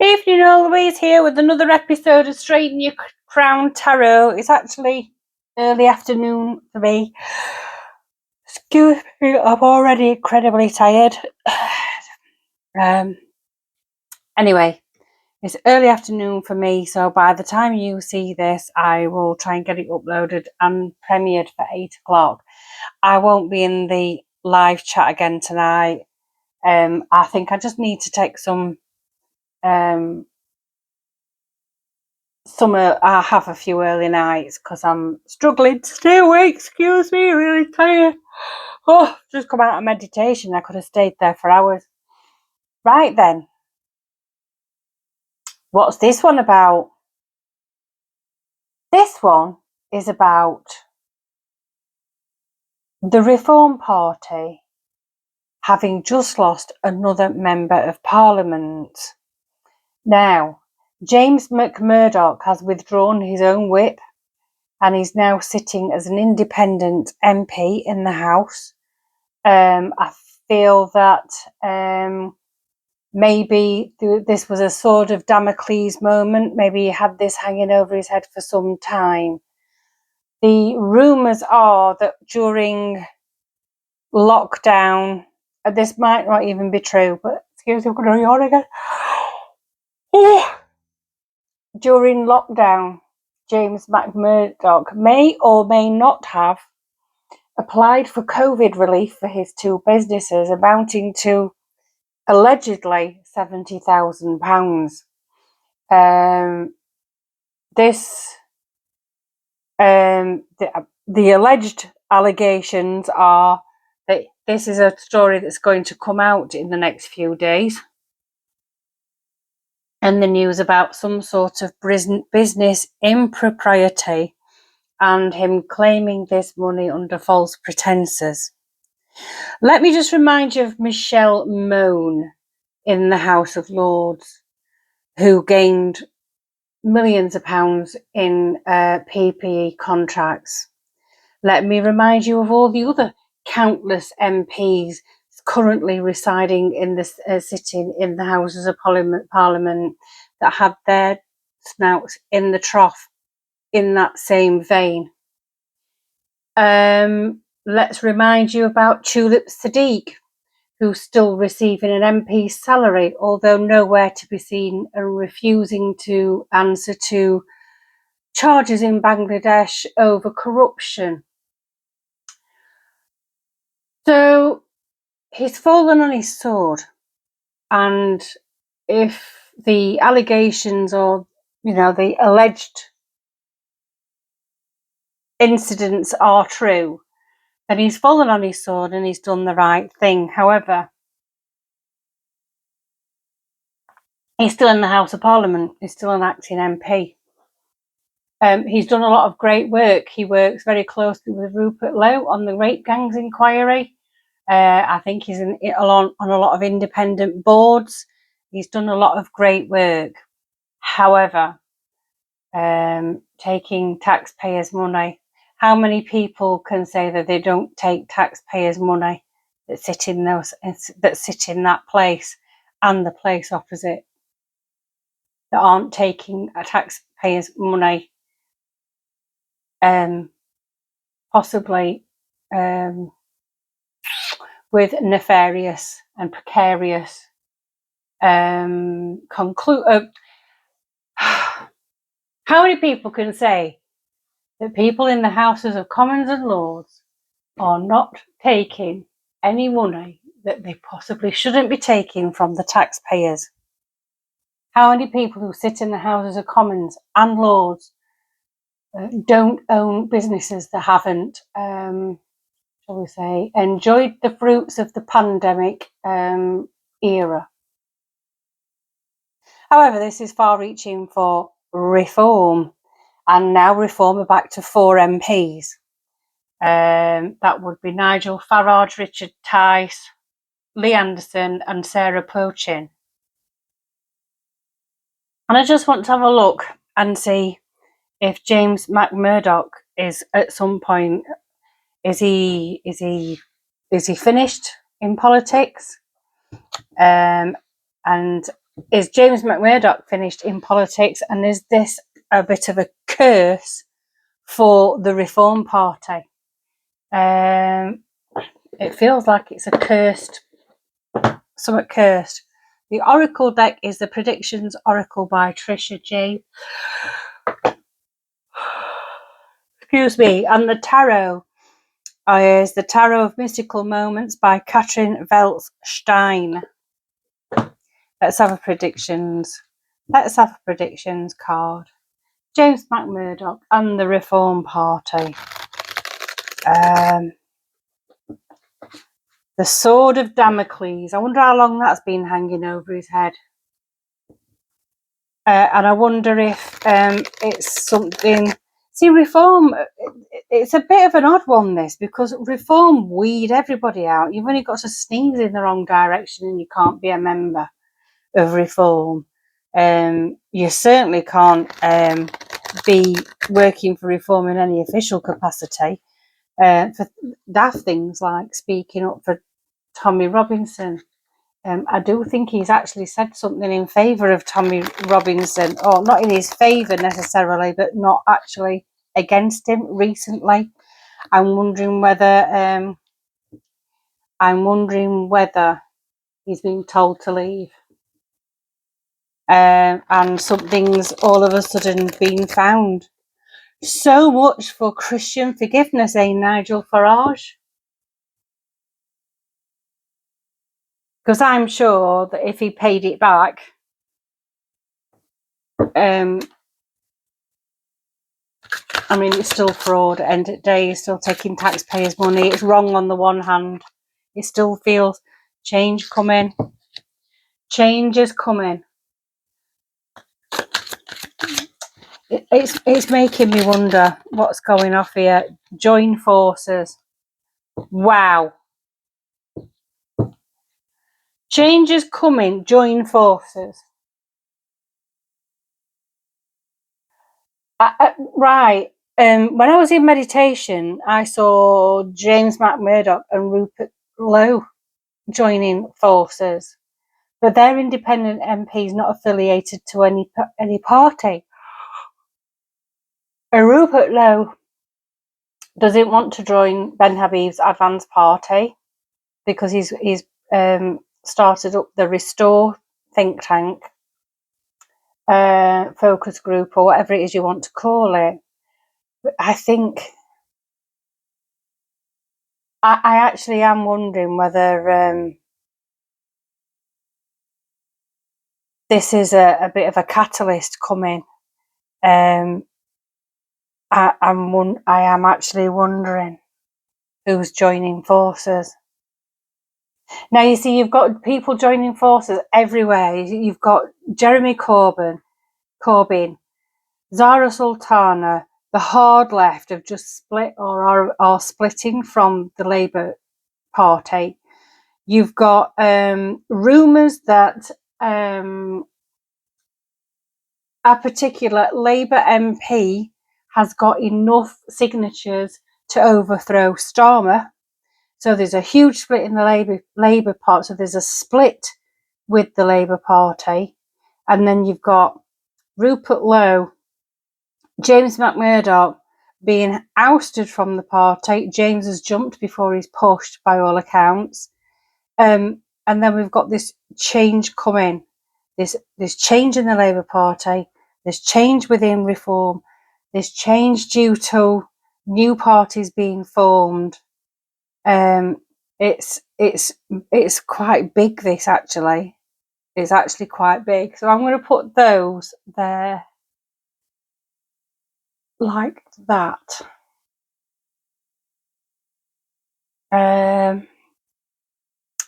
Evening, always here with another episode of Straighten Your Crown Tarot. It's actually early afternoon for me. Excuse me, I'm already incredibly tired. Anyway, it's early afternoon for me, so by the time you see this, I will try and get it uploaded and premiered for 8 o'clock. I won't be in the live chat again tonight. I think I just need to take some summer. I have a few early nights because I'm struggling to stay awake. Excuse me, really tired. Oh, just come out of meditation. I could have stayed there for hours. Right then, what's this one about? This one is about the Reform Party having just lost another member of Parliament. Now, James Mcmurdock has withdrawn his own whip and is now sitting as an independent MP in the House. I feel that maybe this was a sort of Damocles moment. Maybe he had this hanging over his head for some time. The rumours are that during lockdown, this might not even be true, but excuse me, I'm going to yawn again. Oh. During lockdown, James Mcmurdock may or may not have applied for COVID relief for his two businesses, amounting to allegedly £70,000. The alleged allegations are that this is a story that's going to come out in the next few days, and the news about some sort of business impropriety and him claiming this money under false pretenses. Let me just remind you of Michelle Mone in the House of Lords, who gained millions of pounds in PPE contracts. Let me remind you of all the other countless MPs currently residing in this sitting in the Houses of Parliament that had their snouts in the trough in that same vein. Let's remind you about Tulip Sadiq, who's still receiving an MP's salary, although nowhere to be seen, and refusing to answer to charges in Bangladesh over corruption. So he's fallen on his sword, and if the allegations or, the alleged incidents are true, then he's fallen on his sword and he's done the right thing. However, he's still in the House of Parliament. He's still an acting MP. He's done a lot of great work. He works very closely with Rupert Lowe on the rape gangs inquiry. I think he's on a lot of independent boards. He's done a lot of great work. However, taking taxpayers' money, how many people can say that they don't take taxpayers' money that sit in that place and the place opposite, that aren't taking a taxpayers' money, possibly with nefarious and precarious how many people can say that people in the Houses of Commons and Lords are not taking any money that they possibly shouldn't be taking from the taxpayers? How many people who sit in the Houses of Commons and Lords don't own businesses that haven't, shall we say, enjoyed the fruits of the pandemic era? However, this is far-reaching for reform, and now Reform are back to 4 MPs. That would be Nigel Farage, Richard Tice, Lee Anderson and Sarah Pochin. And I just want to have a look and see if James Mcmurdock is at some point, is he finished in politics? And is James Mcmurdock finished in politics, and is this a bit of a curse for the Reform Party? It feels like it's somewhat cursed. The Oracle deck is the Predictions Oracle by Trisha J. Excuse me. And the Tarot is the Tarot of Mystical Moments by Katrin Veltz-Stein. Let's have a predictions. Let's have a predictions card. James Mcmurdock and the Reform Party. The Sword of Damocles. I wonder how long that's been hanging over his head. And I wonder if it's something... See, Reform, it's a bit of an odd one, this, because Reform weed everybody out. You've only got to sneeze in the wrong direction and you can't be a member of Reform. You certainly can't be working for Reform in any official capacity for daft things like speaking up for Tommy Robinson. I do think he's actually said something in favour of Tommy Robinson, or not in his favour necessarily, but not actually against him recently. I'm wondering whether he's been told to leave. And something's all of a sudden been found. So much for Christian forgiveness, eh, Nigel Farage? Because I'm sure that if he paid it back, I mean, it's still fraud at the end of the day. He's still taking taxpayers' money. It's wrong on the one hand. It still feels change coming. Change is coming. It's making me wonder what's going off here. Join forces. Wow. Change is coming. Join forces. Right. When I was in meditation, I saw James Mcmurdock and Rupert Lowe joining forces, but they're independent MPs, not affiliated to any party. Rupert Lowe doesn't want to join Ben Habib's Advance Party because he's started up the Restore think tank, focus group, or whatever it is you want to call it. But I think I actually am wondering whether this is a bit of a catalyst coming. I am actually wondering who's joining forces. Now, you see, you've got people joining forces everywhere. You've got Jeremy Corbyn, Zara Sultana, the hard left have just split or are splitting from the Labour Party. You've got rumours that a particular Labour MP has got enough signatures to overthrow Starmer. So there's a huge split in the Labour Party. So there's a split with the Labour Party. And then you've got Rupert Lowe, James Mcmurdock being ousted from the party. James has jumped before he's pushed, by all accounts. And then we've got this change coming. This change in the Labour Party. This change within Reform. This change due to new parties being formed. It's quite big, this actually. It's actually quite big. So I'm going to put those there like that. And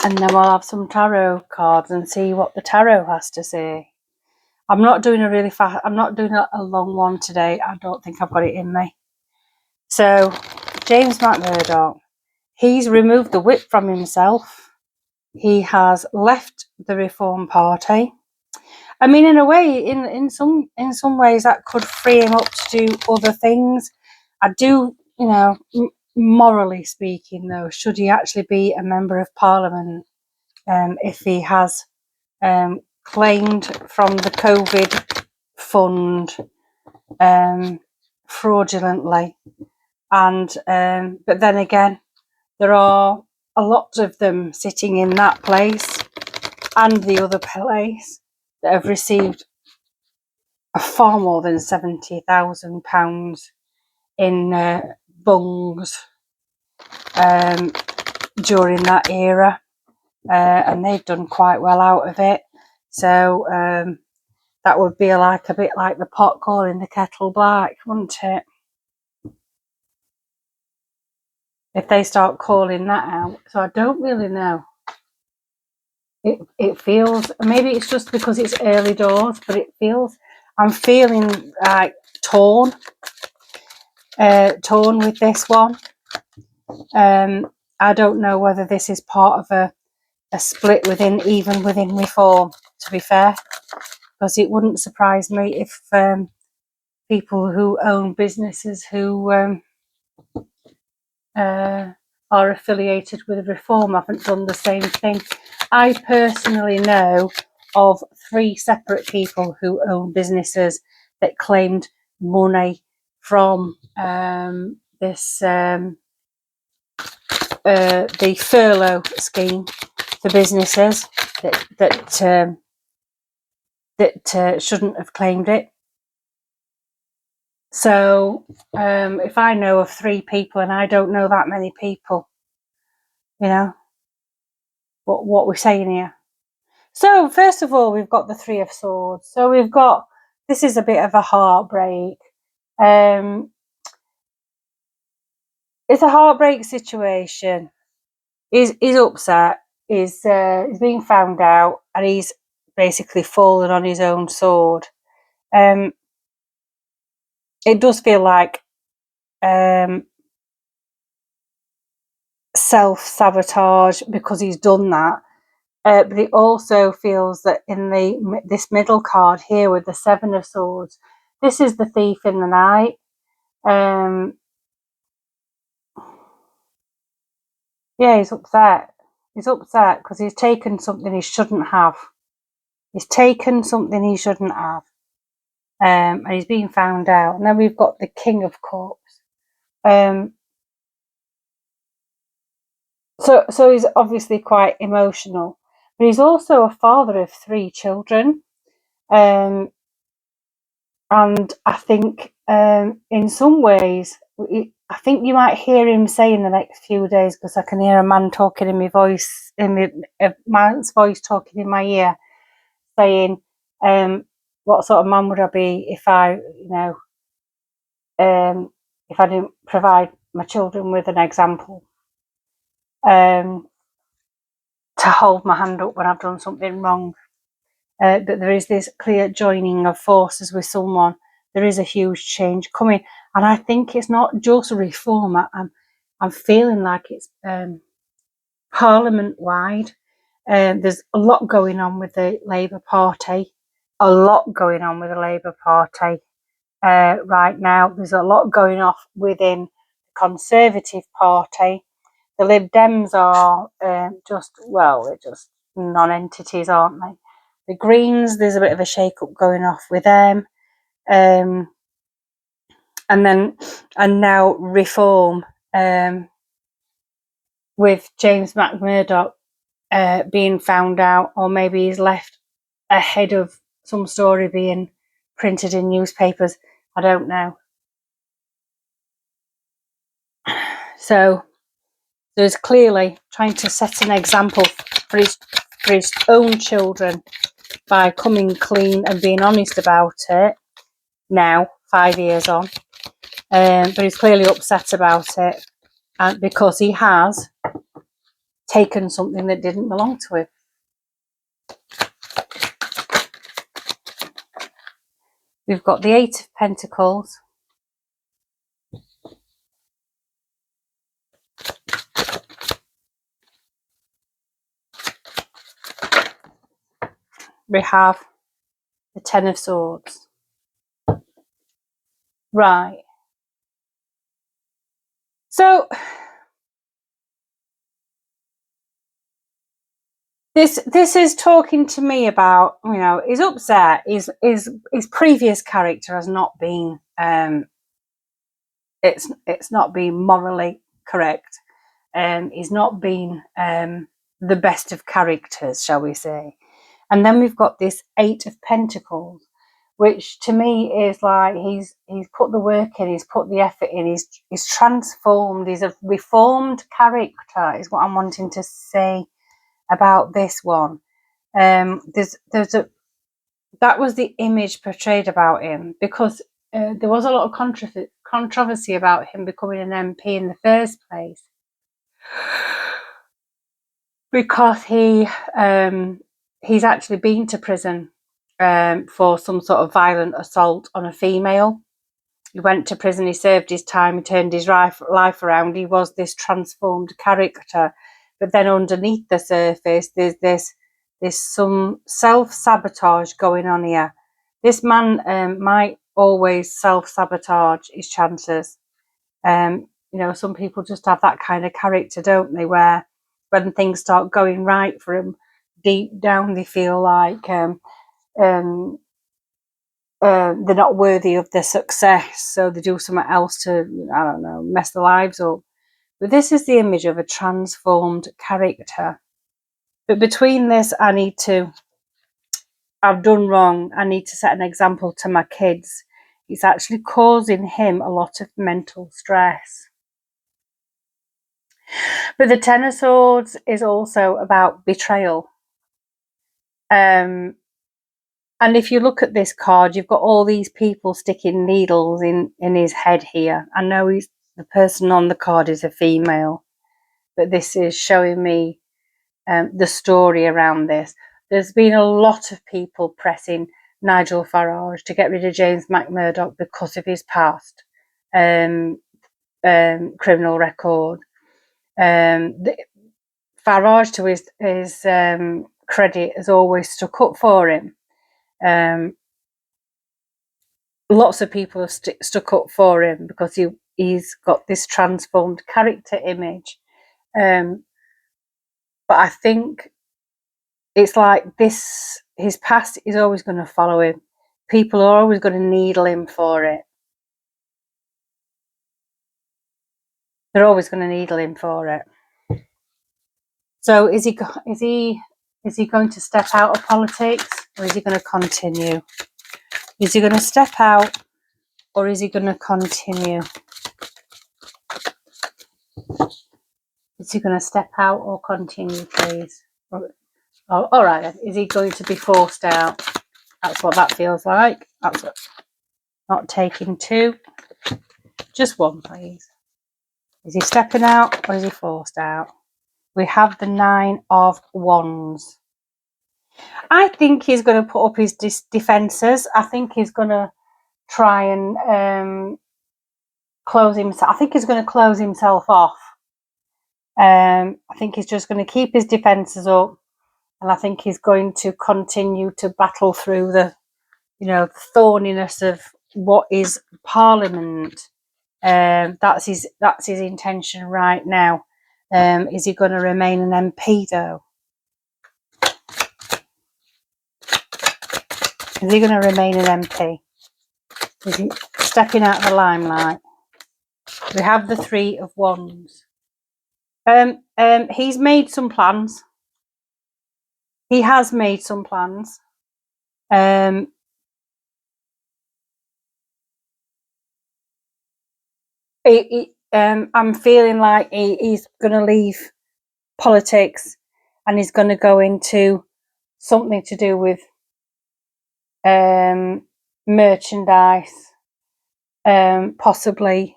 then we'll have some tarot cards and see what the tarot has to say. I'm not doing I'm not doing a long one today. I don't think I've got it in me. So, James Mcmurdock, he's removed the whip from himself. He has left the Reform Party. I mean, in a way, in some ways, that could free him up to do other things. I do, morally speaking, though, should he actually be a member of Parliament, if he has claimed from the COVID fund fraudulently, and but then again, there are a lot of them sitting in that place and the other place that have received far more than £70,000 in bungs during that era, and they've done quite well out of it. So that would be a bit like the pot calling the kettle black, wouldn't it? If they start calling that out. So I don't really know. It feels, maybe it's just because it's early doors, but it feels, I'm feeling like torn with this one. I don't know whether this is part of a split even within Reform, to be fair, because it wouldn't surprise me if people who own businesses who are affiliated with Reform haven't done the same thing. I personally know of 3 separate people who own businesses that claimed money from this the furlough scheme for businesses that shouldn't have claimed it. So if I know of 3 people, and I don't know that many people, you know, what we're saying here. So first of all, we've got the 3 of Swords. So we've got, this is a bit of a heartbreak. It's a heartbreak situation. He's upset. He's being found out, and he's basically fallen on his own sword. It does feel like self-sabotage because he's done that. But it also feels that in this middle card here with the 7 of Swords, this is the thief in the night. Yeah, he's upset. He's upset because he's taken something he shouldn't have. He's taken something he shouldn't have. And he's being found out. And then we've got the King of Cups. So he's obviously quite emotional, but he's also a father of 3 children. And I think in some ways, I think you might hear him say in the next few days, because I can hear a man talking in my voice, a man's voice talking in my ear, saying, what sort of man would I be if I, if I didn't provide my children with an example, to hold my hand up when I've done something wrong. But there is this clear joining of forces with someone. There is a huge change coming, and I think it's not just Reform. I'm feeling like it's Parliament-wide. There's a lot going on with the Labour Party. Right now. There's a lot going off within the Conservative Party. The Lib Dems are they're just non-entities, aren't they? The Greens, there's a bit of a shake-up going off with them. And now Reform, with James Mcmurdock being found out, or maybe he's left ahead of some story being printed in newspapers. I don't know. So there's clearly trying to set an example for his own children by coming clean and being honest about it now, 5 years on. But he's clearly upset about it, because he has taken something that didn't belong to him. We've got the 8 of Pentacles. We have the 10 of Swords. Right. So This is talking to me about, you know, he's upset. His previous character has not been it's not been morally correct. He's not been the best of characters, shall we say. And then we've got this Eight of Pentacles, which to me is like he's put the work in, he's put the effort in, he's transformed, he's a reformed character, is what I'm wanting to say about this one. There's a that was the image portrayed about him, because there was a lot of controversy about him becoming an MP in the first place, because he's actually been to prison for some sort of violent assault on a female. He went to prison, he served his time, he turned his life around. He was this transformed character. But then underneath the surface, there's some self-sabotage going on here. This man might always self-sabotage his chances. You know, some people just have that kind of character, don't they, where when things start going right for them, deep down they feel like they're not worthy of the success, so they do something else to, I don't know, mess their lives up. But this is the image of a transformed character. But between this, I've done wrong, I need to set an example to my kids. It's actually causing him a lot of mental stress. But the Ten of Swords is also about betrayal. And if you look at this card, you've got all these people sticking needles in his head here. I know the person on the card is a female, but this is showing me the story around this. There's been a lot of people pressing Nigel Farage to get rid of James Mcmurdock because of his past criminal record. Farage, to his credit, has always stuck up for him. Lots of people have stuck up for him because he's got this transformed character image. But I think it's like this, his past is always going to follow him. People are always going to needle him for it. They're always going to needle him for it. So is he going to step out of politics, or is he going to continue? Is he going to step out, or is he going to continue? Is he going to step out or continue, please? Oh, all right then. Is he going to be forced out? That's what that feels like. That's what, not taking two. Just one, please. Is he stepping out, or is he forced out? We have the Nine of Wands. I think he's going to put up his defences. I think he's going to try and close himself. I think he's going to close himself off. I think he's just going to keep his defences up, and I think he's going to continue to battle through the, you know, thorniness of what is Parliament. That's his intention right now. Is he going to remain an MP though? Is he going to remain an MP? Is he stepping out of the limelight? We have the Three of Wands. He's made some plans. He has made some plans. I'm feeling like he's going to leave politics, and he's going to go into something to do with merchandise, possibly.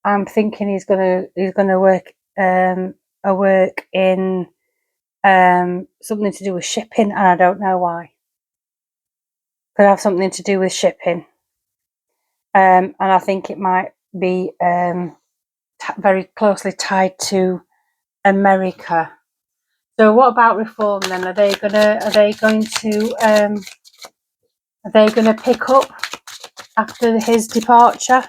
I'm thinking he's gonna work in something to do with shipping, and I don't know why. Could have something to do with shipping, and I think it might be very closely tied to America. So, what about reform then? Are they going to pick up after his departure?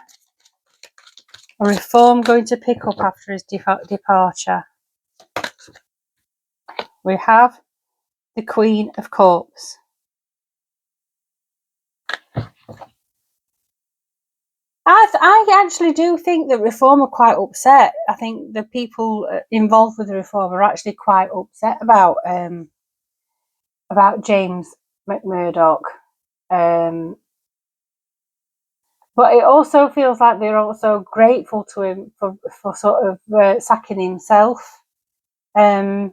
Are reform going to pick up after his departure? we have the Queen of Cups. I actually do think that Reform are quite upset. I think the people involved with the Reform are actually quite upset about James Mcmurdock. But it also feels like they're also grateful to him for sort of sacking himself. And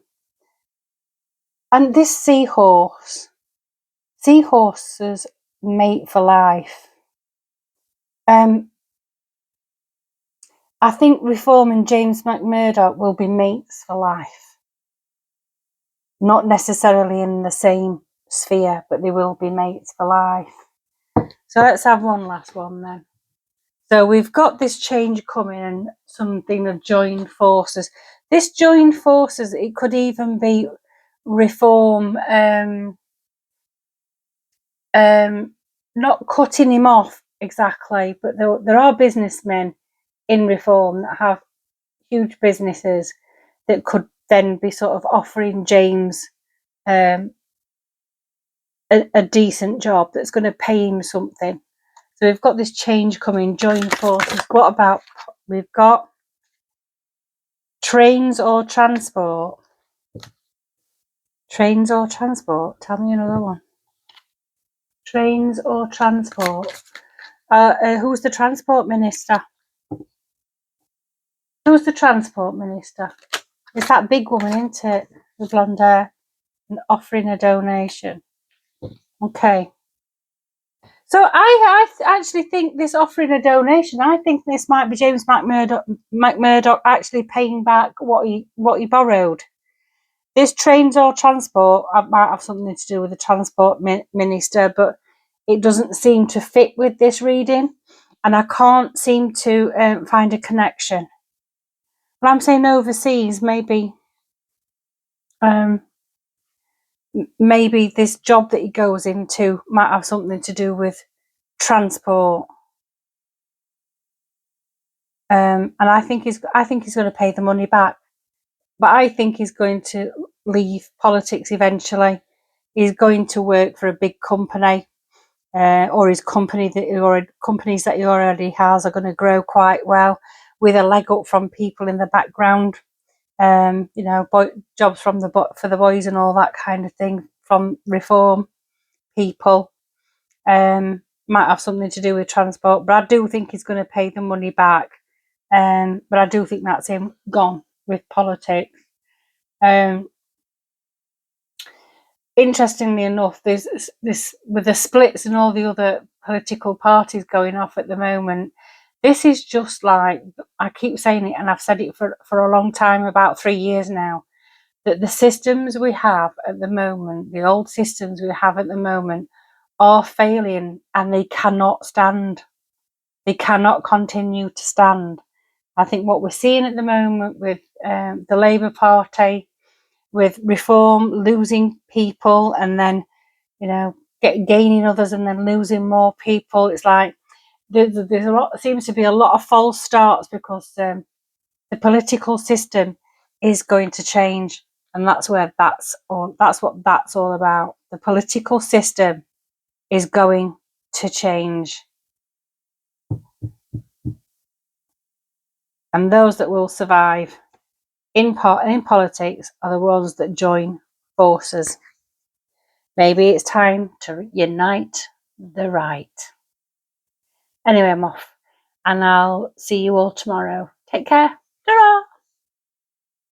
this seahorses mate for life. I think Reform and James Mcmurdock will be mates for life. Not necessarily in the same sphere, but they will be mates for life. So let's have one last one then. So we've got this change coming and something of joined forces. This joined forces, it could even be Reform not cutting him off exactly, but there are businessmen in Reform that have huge businesses that could then be sort of offering James a decent job that's going to pay him something. So we've got this change coming, joined forces. What about, we've got trains or transport? Trains or transport? Tell me another one. Trains or transport? Who's the transport minister? Who's the transport minister? It's that big woman, isn't it? With blonde hair and offering a donation. Okay. So I actually think this offering a donation, I think this might be James Mcmurdock actually paying back what he borrowed. This trains or transport might have something to do with the transport minister, but it doesn't seem to fit with this reading, and I can't seem to find a connection. But I'm saying overseas, maybe this job that he goes into might have something to do with transport. And I think he's going to pay the money back, but I think he's going to leave politics eventually. He's going to work for a big company, or his companies that he already has are going to grow quite well with a leg up from people in the background. Jobs for the boys and all that kind of thing from Reform people. Might have something to do with transport, but I do think he's going to pay the money back. But I do think that's him gone with politics. Interestingly enough, there's this with the splits and all the other political parties going off at the moment. This is just like, I keep saying it, and I've said it for a long time, about 3 years now, that the systems we have at the moment, the old systems we have at the moment, are failing, and they cannot stand. They cannot continue to stand. I think what we're seeing at the moment with the Labour Party, with Reform losing people and then, gaining others and then losing more people, it's like there's a lot. Seems to be a lot of false starts because the political system is going to change, and that's what that's all about. The political system is going to change, and those that will survive in politics are the ones that join forces. Maybe it's time to unite the right. Anyway, I'm off, and I'll see you all tomorrow. Take care. Ta-ra!